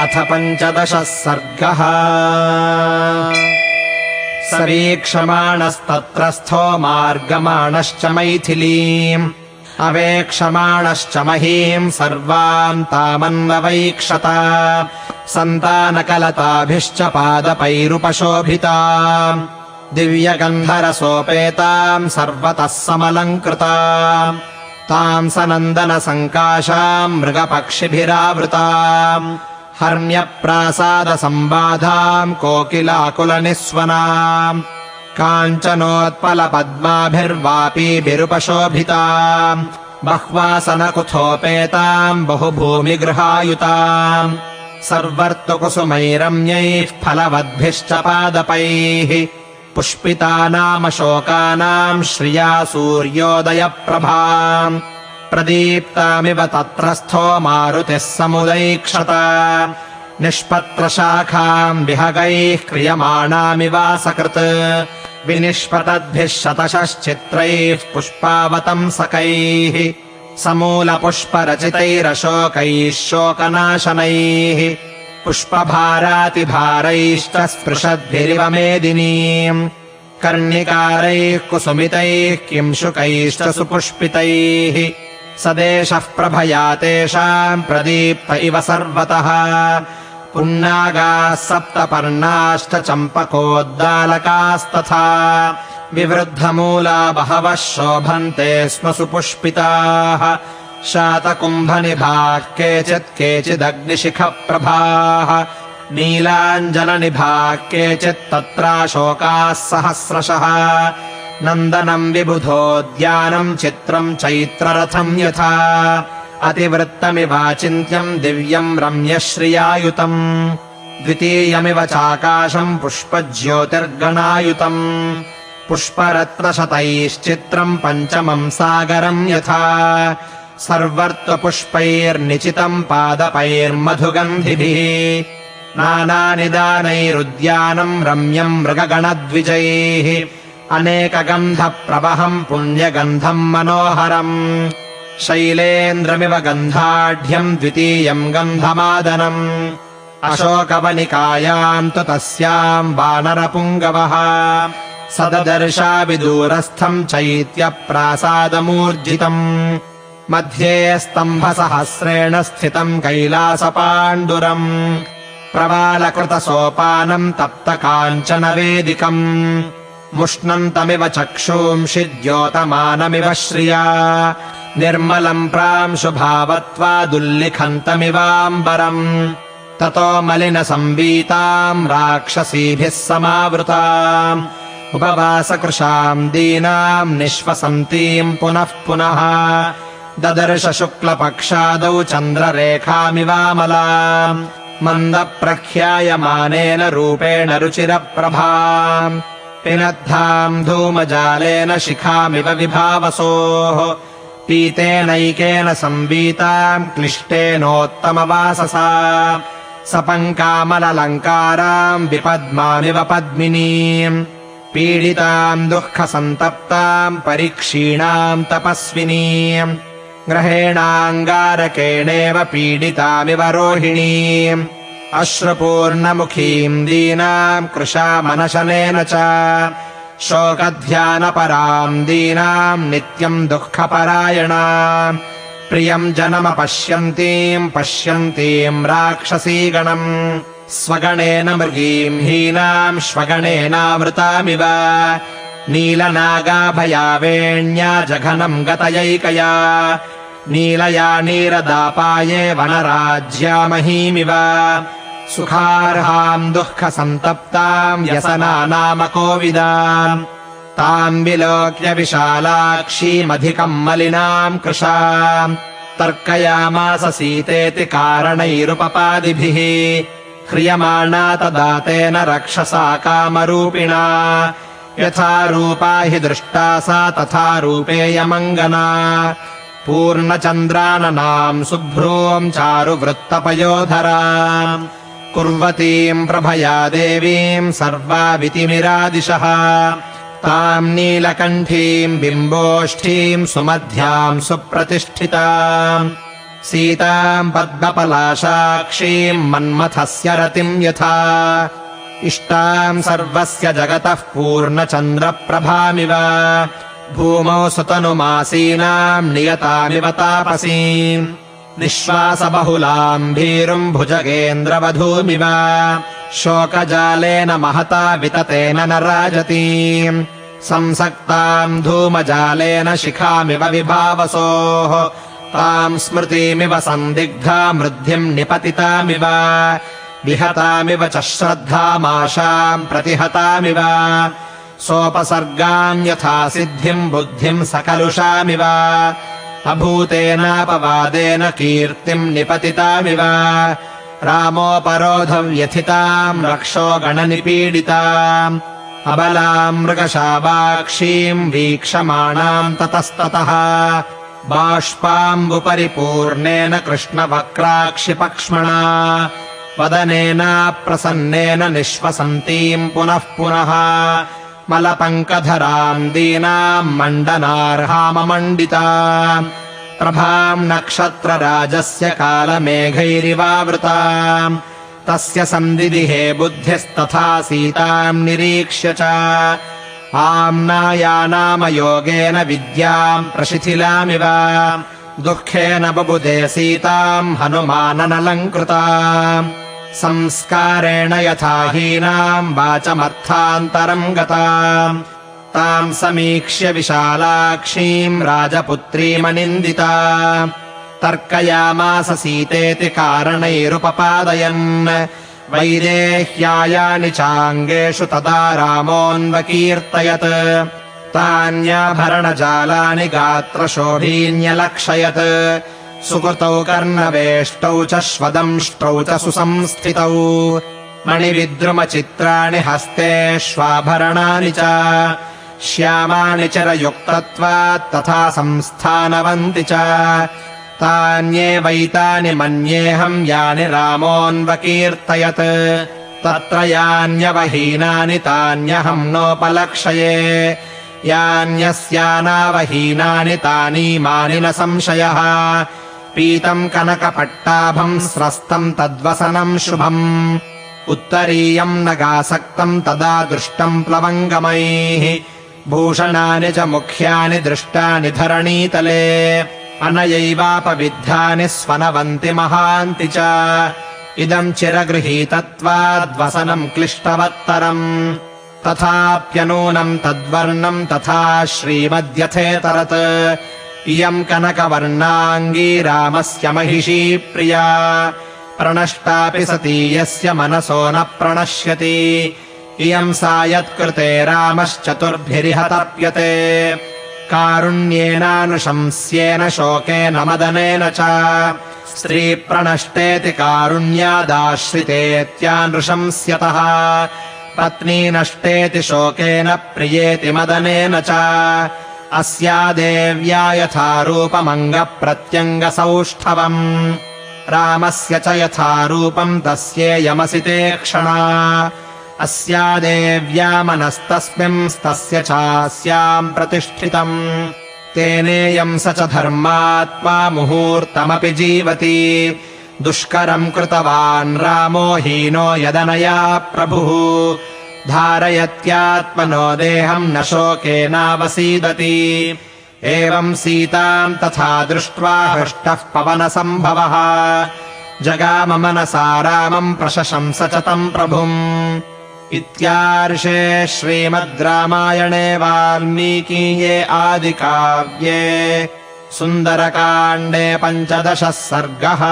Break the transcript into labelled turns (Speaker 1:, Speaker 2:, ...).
Speaker 1: अथ 15 सर्गः। सवीक्षमाणस्तत्रस्थो मार्गमाणश्च मैथिलीम् अवेक्षमाणश्च महीम् सर्वाम् तामन्ववैक्षत। सन्तानकलताभिश्च पादपैरुपशोभिताम् दिव्यगन्धरसोपेताम् सर्वतः समलङ्कृताम् ताम् सनन्दनसङ्काशाम् मृगपक्षिभिरावृताम् हर्म्यप्रासादसम्बाधाम् कोकिलाकुलनिस्वनाम् काञ्चनोत्पलपद्माभिर्वापीभिरुपशोभिताम् बह्वासनकुथोपेताम् बहुभूमिगृहायुताम् सर्वर्तुकुसुमैरम्यैः फलवद्भिश्च पादपैः पुष्पितानामशोकानाम् श्रिया सूर्योदयप्रभाम् प्रदीप्तामिव तत्रस्थो मारुतिः समुदैक्षत। निष्पत्रशाखाम् विहगैः क्रियमाणामिवासकृत् विनिष्पतद्भिः शतशश्चित्रैः पुष्पावतंसकैः समूलपुष्परचितैरशोकैः शोकनाशनैः पुष्पभारातिभारैश्च स्पृशद्भिरिव मेदिनीम् कर्णिकारैः कुसुमितैः किंशुकैश्च सुपुष्पितैः सदेशः प्रभया तेषाम् प्रदीप्त इव सर्वतः पुन्नागाः सप्तपर्णाश्च चम्पकोद्दालकास्तथा विवृद्धमूला बहवः शोभन्ते स्म सुपुष्पिताः शातकुम्भनिभाः केचित् केचिदग्निशिखप्रभाः नीलाञ्जननिभाः केचित् तत्राशोकाः सहस्रशः नन्दनम् विबुधोद्यानम् चित्रम् चैत्ररथम् यथा अतिवृत्तमिवाचिन्त्यम् दिव्यम् रम्यश्रियायुतम् द्वितीयमिव चाकाशम् पुष्पज्योतिर्गणायुतम् पुष्परत्नशतैश्चित्रम् पञ्चमम् सागरम् यथा सर्वर्त्वपुष्पैर्निचितम् पादपैर्मधुगन्धिभिः नानानिदानैरुद्यानम् रम्यम् मृगगणद्विजैः अनेकगन्धप्रवहम् पुण्यगन्धम् मनोहरम् शैलेन्द्रमिव गन्धाढ्यम् द्वितीयम् गन्धमादनम् अशोकवनिकायाम् तु तस्याम् वानरपुङ्गवः सददर्शाविदूरस्थम् चैत्यप्रासादमूर्जितम् मध्ये स्तम्भसहस्रेण स्थितम् कैलासपाण्डुरम् प्रवालकृतसोपानम् तप्तकाञ्चनवेदिकम् मुष्णन्तमिव चक्षूंषि द्योतमानमिव श्रिया निर्मलम् प्रांशुभावत्वादुल्लिखन्तमिवाम्बरम् ततो मलिनसंवीताम् राक्षसीभिः समावृताम् उपवासकृशाम् दीनाम् निःश्वसन्तीम् पुनः पुनः ददर्श शुक्लपक्षादौ चन्द्ररेखामिवामलाम् मन्दप्रख्यायमानेन रूपेण रुचिरप्रभाम् पिनद्धाम् धूमजालेन शिखामिव विभावसोः पीतेनैकेन संवीताम् क्लिष्टेनोत्तमवाससा सपङ्कामललङ्काराम् विपद्मामिव पद्मिनीम् पीडिताम् दुःखसन्तप्ताम् परीक्षीणाम् तपस्विनीम् ग्रहेणाङ्गारकेणेव पीडितामिव रोहिणीम् अश्रुपूर्णमुखीम् दीनाम् कृशामनशनेन च शोकध्यानपराम् दीनाम् नित्यम् दुःखपरायणाम् प्रियम् जनमपश्यन्तीम् पश्यन्तीम् राक्षसीगणम् स्वगणेन मृगीम् हीनाम् श्वगणेनावृतामिव नीलनागाभयावेण्या जघनम् गतयैकया नीलया नीरदापाये वनराज्यामहीमिव सुखार्हाम् दुःखसन्तप्ताम् व्यसनानामकोविदाम् ताम् विलोक्य विशालाक्षीमधिकम् मलिनाम् कृशाम् तर्कयामास सीतेति कारणैरुपपादिभिः ह्रियमाणा तदा तेन रक्षसा कामरूपिणा यथा रूपा हि दृष्टा सा तथा रूपेयमङ्गना पूर्णचन्द्राननाम् शुभ्रूम् चारुवृत्तपयोधराम् कुर्वतीम् प्रभया देवीम् सर्वावितिमिरादिशः ताम् नीलकण्ठीम् बिम्बोष्ठीम् सुमध्याम् सुप्रतिष्ठिताम् सीताम् पद्मपलाशाक्षीम् मन्मथस्य रतिम् यथा इष्टाम् सर्वस्य जगतः पूर्णचन्द्रप्रभामिव भूमौ सुतनुमासीनाम् नियतामिव तापसीम् निःश्वासबहुलाम् भीरुम् भुजगेन्द्रवधूमिव शोकजालेन महता विततेन न राजतीम् संसक्ताम् धूमजालेन शिखामिव विभावसोः ताम् स्मृतिमिव सन्दिग्धा मृद्धिम् निपतितामिव विहतामिव च श्रद्धामाशाम् प्रतिहतामिव सोपसर्गाम् यथा सिद्धिम् बुद्धिम् सकलुषामिव अभूतेनापवादेन कीर्तिम् निपतितामिव रामोपरोधव्यथिताम् रक्षो गणनिपीडिताम् अबलाम् मृगशावाक्षीम् वीक्षमाणाम् ततस्ततः बाष्पाम्बुपरिपूर्णेन कृष्णवक्राक्षिपक्ष्मणा वदनेन प्रसन्नेन निःश्वसन्तीम् पुनः पुनः मलपङ्कधराम् दीनाम् मण्डनार्हाममण्डिता प्रभाम् नक्षत्रराजस्य कालमेघैरिवावृता तस्य सन्दिदिहे बुद्धिस्तथा सीताम् निरीक्ष्य च आम्नायानामयोगेन विद्याम् प्रशिथिलामिव दुःखेन बबुधे सीताम् हनुमाननलङ्कृता संस्कारेण यथा हीनाम् वाचमर्थान्तरम् गता ताम् समीक्ष्य विशालाक्षीम् राजपुत्रीमनिन्दिता तर्कयामास सीतेति कारणैरुपपादयन् वैदेह्यायानि चाङ्गेषु तदा रामोऽन्वकीर्तयत् तान्याभरणजालानि गात्रशोभीन्यलक्षयत् सुकृतौ कर्णवेष्टौ च श्वदंष्टौ च सुसंस्थितौ मणिविद्रुमचित्राणि हस्तेष्वाभरणानि च श्यामानि चिरयुक्तत्वात् तथा संस्थानवन्ति च तान्येवैतानि मन्येऽहम् यानि रामोऽन्वकीर्तयत् तत्र यान्यवहीनानि तान्यहम् नोपलक्षये यान्यस्यानावहीनानि तानीमानि न संशयः पीतम् कनकपट्टाभम् स्रस्तम् तद्वसनम् शुभम् उत्तरीयम् नगासक्तम् तदा दृष्टम् प्लवङ्गमैः भूषणानि च मुख्यानि दृष्टानि धरणीतले अनयैवापविद्धानि स्वनवन्ति महान्ति च इदम् चिरगृहीतत्वाद्वसनम् क्लिष्टवत्तरम् तथाप्यनूनम् तद्वर्णम् तथा श्रीमद्यथेतरत् इयम् कनकवर्णाङ्गी रामस्य महिषी प्रिया प्रणष्टापि सती यस्य मनसो न प्रणश्यति इयम् सा यत्कृते रामश्चतुर्भिरिह तप्यते कारुण्येनानुशंस्येन शोकेन मदनेन च स्त्रीप्रणष्टेति कारुण्यादाश्रितेत्यानुशंस्यतः पत्नी नष्टेति शोकेन प्रियेति मदनेन च अस्या देव्या यथा रूपमङ्गप्रत्यङ्गसौष्ठवम् रामस्य च यथा रूपम् तस्येयमसिते क्षणा अस्या देव्या मनस्तस्मिंस्तस्य चास्याम् प्रतिष्ठितम् तेनेयम् स च धर्मात्मा मुहूर्तमपि जीवति दुष्करम् कृतवान् रामो हीनो यदनया प्रभुः धारयत्यात्मनो देहम् न शोकेनावसीदति एवम् सीताम् तथा दृष्ट्वा हृष्टः पवनसम्भवः जगाम मनसा रामम् प्रशशंस च तम् प्रभुम् इत्यार्षे श्रीमद् रामायणे वाल्मीकीये आदिकाव्ये सुन्दरकाण्डे 15 सर्गः।